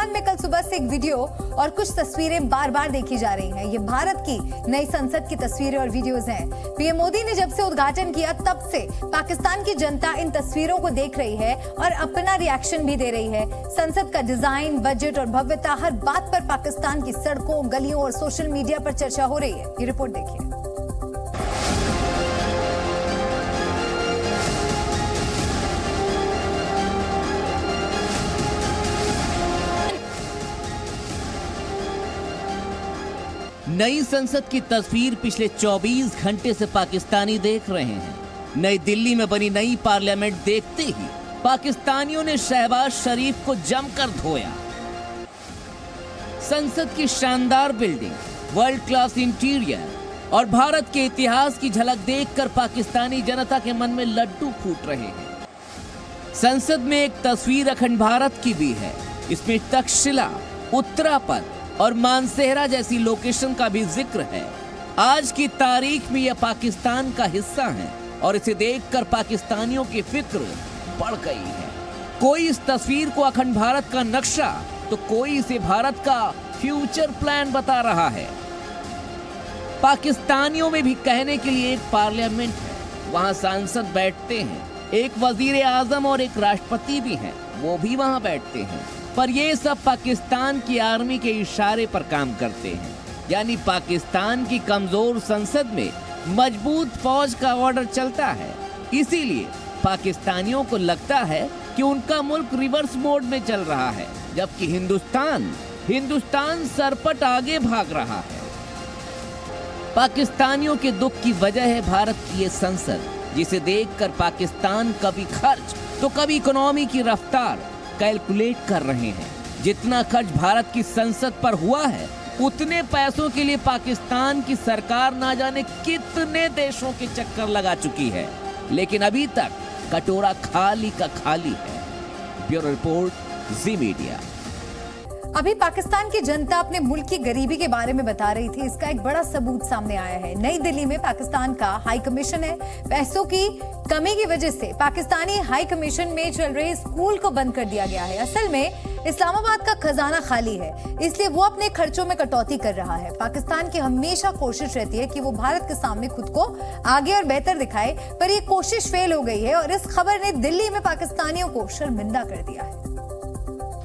पाकिस्तान में कल सुबह से एक वीडियो और कुछ तस्वीरें बार बार देखी जा रही हैं। ये भारत की नई संसद की तस्वीरें और वीडियोस हैं। पीएम मोदी ने जब से उद्घाटन किया तब से पाकिस्तान की जनता इन तस्वीरों को देख रही है और अपना रिएक्शन भी दे रही है। संसद का डिजाइन, बजट और भव्यता, हर बात पर पाकिस्तान की सड़कों, गलियों और सोशल मीडिया पर चर्चा हो रही है। ये रिपोर्ट देखिए। नई संसद की तस्वीर पिछले 24 घंटे से पाकिस्तानी देख रहे हैं। नई दिल्ली में बनी नई पार्लियामेंट देखते ही पाकिस्तानियों ने शहबाज शरीफ को जमकर धोया। संसद की शानदार बिल्डिंग, वर्ल्ड क्लास इंटीरियर और भारत के इतिहास की झलक देखकर पाकिस्तानी जनता के मन में लड्डू फूट रहे हैं। संसद में एक तस्वीर अखंड भारत की भी है। इसमें तक्षशिला, उत्तरापद और मानसेहरा जैसी लोकेशन का भी जिक्र है। आज की तारीख में यह पाकिस्तान का हिस्सा है और इसे देखकर पाकिस्तानियों की फिक्र बढ़ गई है। कोई इस तस्वीर को अखंड भारत का नक्शा तो कोई इसे भारत का फ्यूचर प्लान बता रहा है। पाकिस्तानियों में भी कहने के लिए एक पार्लियामेंट है, वहां सांसद बैठते हैं, एक वजीर आजम और एक राष्ट्रपति भी हैं, वो भी वहां बैठते हैं। पर ये सब पाकिस्तान की आर्मी के इशारे पर काम करते हैं। यानी पाकिस्तान की कमजोर संसद में मजबूत फौज का ऑर्डर चलता है। इसीलिए पाकिस्तानियों को लगता है कि उनका मुल्क रिवर्स मोड में चल रहा है, जबकि हिंदुस्तान सरपट आगे भाग रहा है। पाकिस्तानियों के दुख की वजह है भारत की ये संसद, जिसे देखकर पाकिस्तान कभी खर्च तो कभी इकोनॉमी की रफ्तार कैलकुलेट कर रहे हैं। जितना खर्च भारत की संसद पर हुआ है, उतने पैसों के लिए पाकिस्तान की सरकार ना जाने कितने देशों के चक्कर लगा चुकी है, लेकिन अभी तक कटोरा खाली का खाली है। ब्यूरो रिपोर्ट, जी मीडिया। अभी पाकिस्तान की जनता अपने मुल्क की गरीबी के बारे में बता रही थी। इसका एक बड़ा सबूत सामने आया है। नई दिल्ली में पाकिस्तान का हाई कमीशन है। पैसों की कमी की वजह से पाकिस्तानी हाई कमीशन में चल रहे स्कूल को बंद कर दिया गया है। असल में इस्लामाबाद का खजाना खाली है, इसलिए वो अपने खर्चों में कटौती कर रहा है। पाकिस्तान की हमेशा कोशिश रहती है कि वो भारत के सामने खुद को आगे और बेहतर दिखाए, पर ये कोशिश फेल हो गई है और इस खबर ने दिल्ली में पाकिस्तानियों को शर्मिंदा कर दिया है।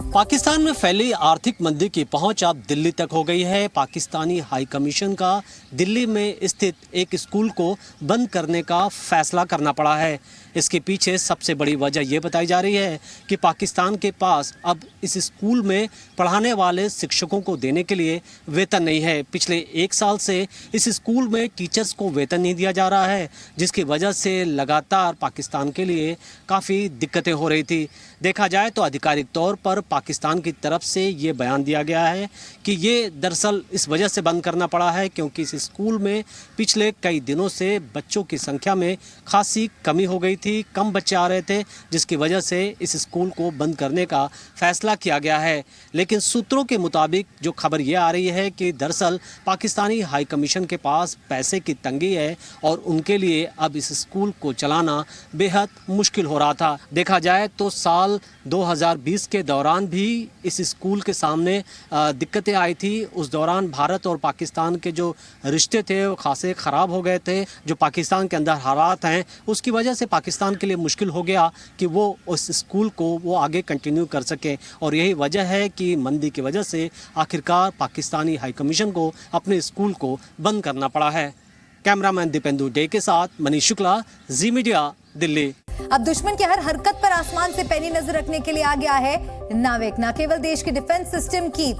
पाकिस्तान में फैली आर्थिक मंदी की पहुंच अब दिल्ली तक हो गई है। पाकिस्तानी हाई कमीशन का दिल्ली में स्थित एक स्कूल को बंद करने का फैसला करना पड़ा है। इसके पीछे सबसे बड़ी वजह यह बताई जा रही है कि पाकिस्तान के पास अब इस स्कूल में पढ़ाने वाले शिक्षकों को देने के लिए वेतन नहीं है। पिछले 1 साल से इस स्कूल में टीचर्स को वेतन नहीं दिया जा रहा है, जिसकी वजह से लगातार पाकिस्तान के लिए काफ़ी दिक्कतें हो रही थी। देखा जाए तो आधिकारिक तौर पर पाकिस्तान की तरफ से ये बयान दिया गया है कि ये दरअसल इस वजह से बंद करना पड़ा है क्योंकि इस स्कूल में पिछले कई दिनों से बच्चों की संख्या में खासी कमी हो गई थी, कम बच्चे आ रहे थे, जिसकी वजह से इस स्कूल को बंद करने का फैसला किया गया है। लेकिन सूत्रों के मुताबिक जो खबर ये आ रही है कि दरअसल पाकिस्तानी हाई कमीशन के पास पैसे की तंगी है और उनके लिए अब इस स्कूल को चलाना बेहद मुश्किल हो रहा था। देखा जाए तो साल 2020 के दौरान भी इस स्कूल के सामने दिक्कतें आई थी। उस दौरान भारत और पाकिस्तान के जो रिश्ते थे वो खासे ख़राब हो गए थे। जो पाकिस्तान के अंदर हालात हैं उसकी वजह से पाकिस्तान के लिए मुश्किल हो गया कि वो उस स्कूल को वो आगे कंटिन्यू कर सके और यही वजह है कि मंदी की वजह से आखिरकार पाकिस्तानी हाई कमीशन को अपने स्कूल को बंद करना पड़ा है। कैमरामैन दीपेंदु डे के साथ मनीष शुक्ला, जी मीडिया, दिल्ली। अब दुश्मन की हर हरकत पर आसमान से पैनी नजर रखने के लिए आ गया है नाविक। न केवल देश के डिफेंस सिस्टम की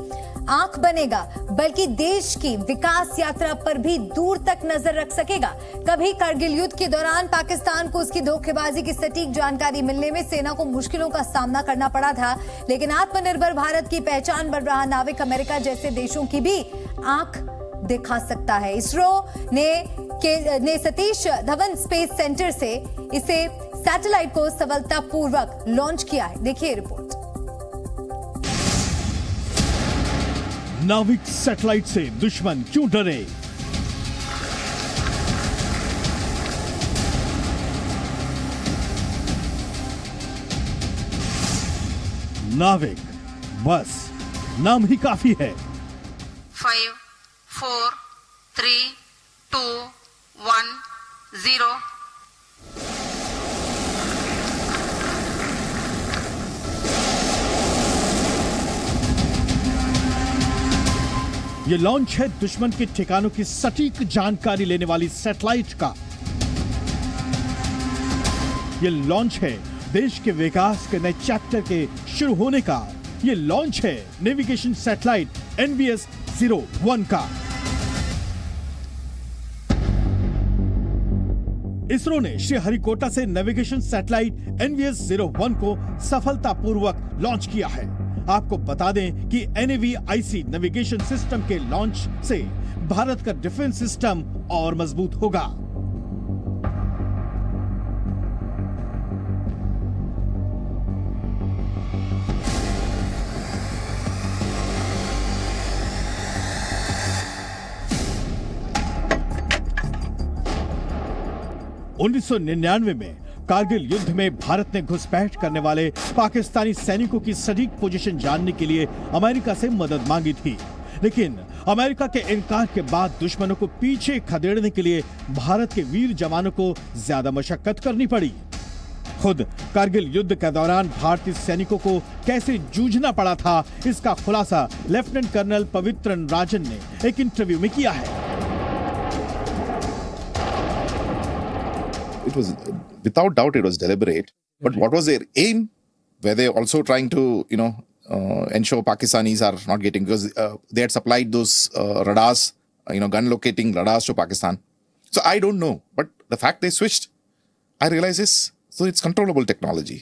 आंख बनेगा, बल्कि देश की विकास यात्रा पर भी दूर तक नजर रख सकेगा। कभी करगिल युद्ध के दौरान पाकिस्तान को उसकी धोखेबाजी की सटीक जानकारी मिलने में सेना को मुश्किलों का सामना करना पड़ा था, लेकिन आत्मनिर्भर भारत की पहचान बन रहा नाविक अमेरिका जैसे देशों की भी आंख दिखा सकता है। इसरो ने सतीश धवन स्पेस सेंटर से इसे सैटेलाइट को सफलतापूर्वक लॉन्च किया है। देखिए रिपोर्ट। नाविक सैटेलाइट से दुश्मन क्यों डरे? नाविक बस नाम ही काफी है। 5, 4, 3, 2, 1, 0। ये लॉन्च है दुश्मन के ठिकानों की सटीक जानकारी लेने वाली सैटेलाइट का। ये लॉन्च है देश के विकास के नए चैप्टर के शुरू होने का। ये लॉन्च है नेविगेशन सैटेलाइट NVS-01 का। इसरो ने श्रीहरिकोटा से नेविगेशन सैटेलाइट NVS-01 को सफलतापूर्वक लॉन्च किया है। आपको बता दें कि NAVIC नेविगेशन सिस्टम के लॉन्च से भारत का डिफेंस सिस्टम और मजबूत होगा। उन्नीस में कारगिल युद्ध में भारत ने घुसपैठ करने वाले पाकिस्तानी सैनिकों की सटीक पोजीशन जानने के लिए अमेरिका से मदद मांगी थी, लेकिन अमेरिका के इनकार के बाद दुश्मनों को पीछे खदेड़ने के लिए भारत के वीर जवानों को ज्यादा मशक्कत करनी पड़ी। खुद कारगिल युद्ध के दौरान भारतीय सैनिकों को कैसे जूझना पड़ा था, इसका खुलासा लेफ्टिनेंट कर्नल पवित्रन राजन ने एक इंटरव्यू में किया है। It was, without doubt, it was deliberate. But what was their aim? Were they also trying to, ensure Pakistanis are not getting, because they had supplied those radars, gun locating radars to Pakistan. So I don't know. But the fact they switched, I realize is, so it's controllable technology.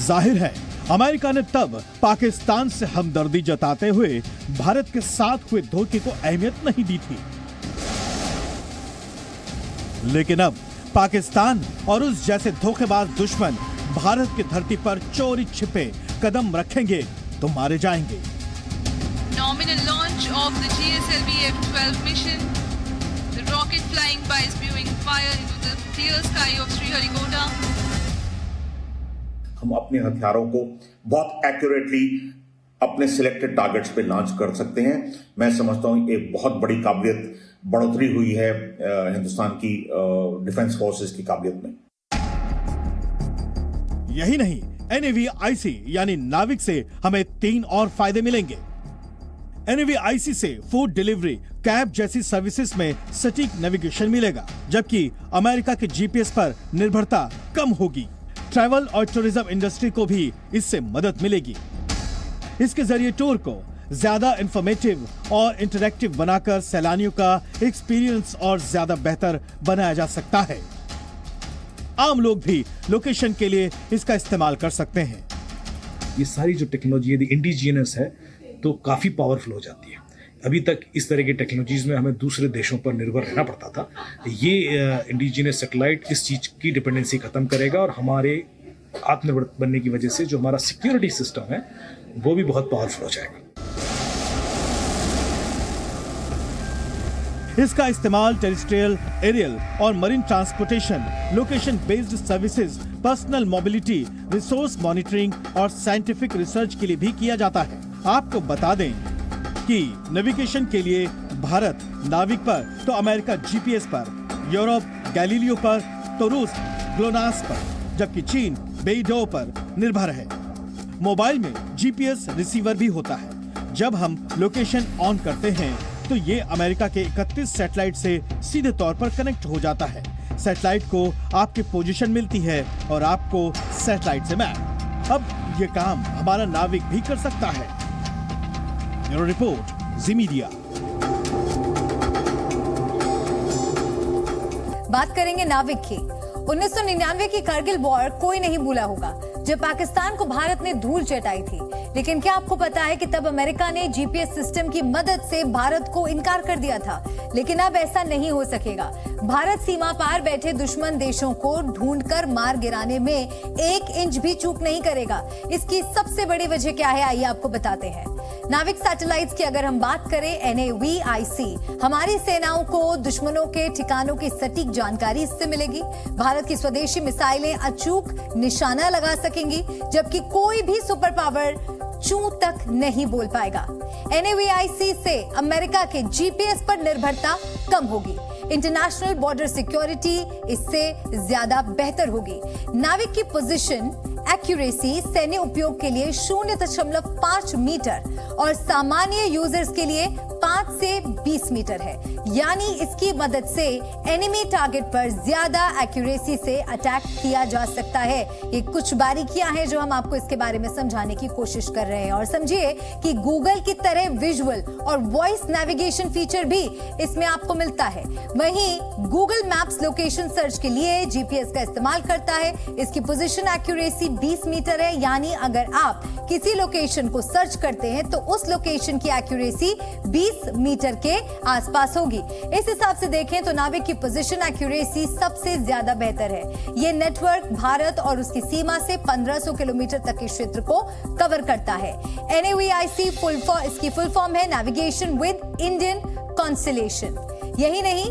जाहिर है America ने तब पाकिस्तान से हमदर्दी जताते हुए भारत के साथ हुए धोखे को अहमियत नहीं दी थी, लेकिन अब पाकिस्तान और उस जैसे धोखेबाज दुश्मन भारत की धरती पर चोरी छिपे कदम रखेंगे तो मारे जाएंगे। Nominal launch of the GSLV F-12 mission. The rocket flying by spewing fire into the clear sky of Sriharikota. हम अपने हथियारों को बहुत एक्यूरेटली अपने सिलेक्टेड टारगेट्स पे लॉन्च कर सकते हैं। मैं समझता हूं एक बहुत बड़ी काबिलियत बढ़ोतरी हुई है हिंदुस्तान की डिफेंस फोर्सेस की काबिलियत में। यही नहीं, NAVIC यानी नाविक से हमें 3 और फायदे मिलेंगे। NAVIC से फूड डिलीवरी, कैब जैसी सर्विसेज में सटीक नेविगेशन मिलेगा, जबकि अमेरिका के GPS पर निर्भरता कम होगी। ट्रैवल और टूरिज्म इंडस्ट्री को भी इससे मदद मिलेगी। इसके जरिए टूर को ज्यादा इंफॉर्मेटिव और इंटरैक्टिव बनाकर सैलानियों का एक्सपीरियंस और ज्यादा बेहतर बनाया जा सकता है। आम लोग भी लोकेशन के लिए इसका इस्तेमाल कर सकते हैं। ये सारी जो टेक्नोलॉजी यदि इंडिजिनस है तो काफी पावरफुल हो जाती है। अभी तक इस तरह की टेक्नोलॉजीज में हमें दूसरे देशों पर निर्भर रहना पड़ता था। ये इंडिजिनस सैटेलाइट इस चीज की डिपेंडेंसी खत्म करेगा और हमारे आत्मनिर्भर बनने की वजह से जो हमारा सिक्योरिटी सिस्टम है वो भी बहुत पावरफुल हो जाएगा। इसका इस्तेमाल टेरेस्ट्रियल, एरियल और marine transportation, location based services, personal mobility, resource monitoring और साइंटिफिक रिसर्च के लिए भी किया जाता है। आपको बता दें कि नेविगेशन के लिए भारत नाविक पर तो अमेरिका GPS पर, यूरोप गैलीलियो पर तो रूस ग्लोनास पर, जबकि चीन बेइडो पर निर्भर है। मोबाइल में GPS रिसीवर भी होता है। जब हम लोकेशन ऑन करते हैं तो ये अमेरिका के 31 सैटेलाइट से सीधे तौर पर कनेक्ट हो जाता है। सैटेलाइट को आपकी पोजीशन मिलती है और आपको सैटेलाइट से मैप। अब ये काम हमारा नाविक भी कर सकता है। ब्यूरो रिपोर्ट, जी मीडिया। बात करेंगे नाविक की। 1999 की कारगिल वॉर कोई नहीं भूला होगा, जब पाकिस्तान को भारत ने धूल चटाई थी। लेकिन क्या आपको पता है कि तब अमेरिका ने GPS सिस्टम की मदद से भारत को इनकार कर दिया था। लेकिन अब ऐसा नहीं हो सकेगा। भारत सीमा पार बैठे दुश्मन देशों को ढूंढकर मार गिराने में 1 इंच भी चूक नहीं करेगा। इसकी सबसे बड़ी वजह क्या है, आइए आपको बताते हैं। नाविक सैटेलाइट्स की अगर हम बात करें, NAVIC हमारी सेनाओं को दुश्मनों के ठिकानों की सटीक जानकारी इससे मिलेगी। भारत की स्वदेशी मिसाइलें अचूक निशाना लगा सकेंगी, जबकि कोई भी सुपर पावर चू तक नहीं बोल पाएगा। NAVIC से अमेरिका के GPS पर निर्भरता कम होगी। इंटरनेशनल बॉर्डर सिक्योरिटी इससे ज्यादा बेहतर होगी। नाविक की पोजीशन एक्यूरेसी सैन्य उपयोग के लिए 0.5 मीटर और सामान्य यूजर्स के लिए 5 से 20 मीटर है। यानी इसकी मदद से एनिमी टारगेट पर ज्यादा एक्यूरेसी से अटैक किया जा सकता है। ये कुछ बारीकियां हैं जो हम आपको इसके बारे में समझाने की कोशिश कर रहे हैं। और समझिए कि गूगल की तरह विजुअल और वॉइस नेविगेशन फीचर भी इसमें आपको मिलता है। वहीं गूगल मैप्स लोकेशन सर्च के लिए GPS का इस्तेमाल करता है। इसकी पोजीशन एक्यूरेसी 20 मीटर है। यानी अगर आप किसी लोकेशन को सर्च करते हैं तो उस लोकेशन की एक्यूरेसी 20 मीटर के आसपास होगी। इस हिसाब से देखें तो नाविक की पोजीशन एक्यूरेसी सबसे ज्यादा बेहतर है। यह नेटवर्क भारत और उसकी सीमा से 1500 किलोमीटर तक के क्षेत्र को कवर करता है। NAVIC इसकी फुल फॉर्म है नेविगेशन विद इंडियन कॉन्स्टलेशन। यही नहीं,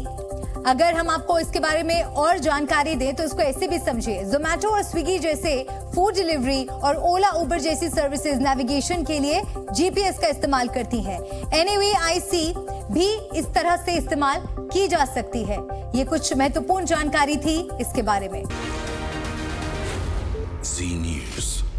अगर हम आपको इसके बारे में और जानकारी दें तो इसको ऐसे भी समझिए। जोमैटो और स्विगी जैसे फूड डिलीवरी और ओला उबर जैसी सर्विसेज नेविगेशन के लिए GPS का इस्तेमाल करती हैं। NAVIC भी इस तरह से इस्तेमाल की जा सकती है। ये कुछ महत्वपूर्ण जानकारी थी इसके बारे में। Zee News।